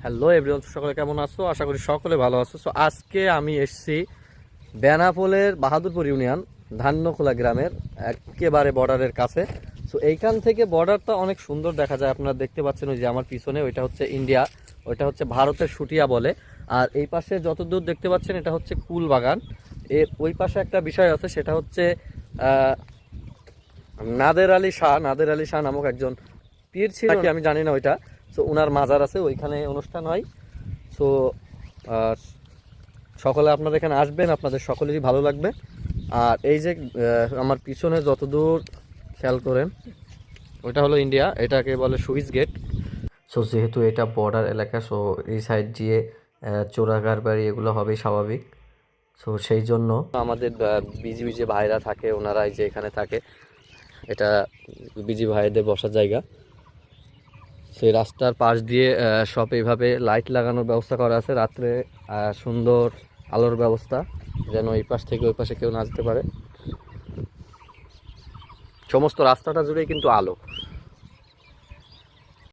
Hello everyone, সকলে কেমন আছো? আশা করি সকলে ভালো আছো। সো আজকে আমি এসেছি বেনাপোলের বাহাদুরপুর ইউনিয়ন ধান্যখোলা গ্রামের একেবারে বর্ডারের কাছে। সো এইখান থেকে বর্ডারটা অনেক সুন্দর দেখা যায়। আপনারা দেখতে পাচ্ছেন ওই যে আমার পিছনে, ওইটা হচ্ছে ইন্ডিয়া, ওইটা হচ্ছে ভারতের শুটিয়া বলে। আর এই পাশে যতদূর দেখতে পাচ্ছেন এটা হচ্ছে কুল বাগান। এর ওই পাশে একটা বিষয় আছে, সেটা হচ্ছে নাদের আলী শাহ নামক একজন পীর ছিল, কি আমি জানি না ওইটা। সো ওনার মাজার আছে, ওইখানে অনুষ্ঠান হয়। সো সকলে আপনারা এখানে আসবেন, আপনাদের সকলেরই ভালো লাগবে। আর এই যে আমার পিছনে যতদূর খেয়াল করেন, ওইটা হলো ইন্ডিয়া, এটাকে বলে সুইচ গেট। সো যেহেতু এটা বর্ডার এলাকা, সো এই সাইড দিয়ে চোরাকার বাড়ি এগুলো হবেই স্বাভাবিক। সো সেই জন্য আমাদের বিজি বিজি ভাইরা থাকে, ওনারা এই যে এখানে থাকে, এটা বিজি ভাইদের বসার জায়গা। সেই রাস্তার পাশ দিয়ে সব এইভাবে লাইট লাগানোর ব্যবস্থা করা আছে, রাত্রে সুন্দর আলোর ব্যবস্থা, যেন এই পাশ থেকে ওই পাশে কেউ না যেতে পারে। সমস্ত রাস্তাটা জুড়েই কিন্তু আলো।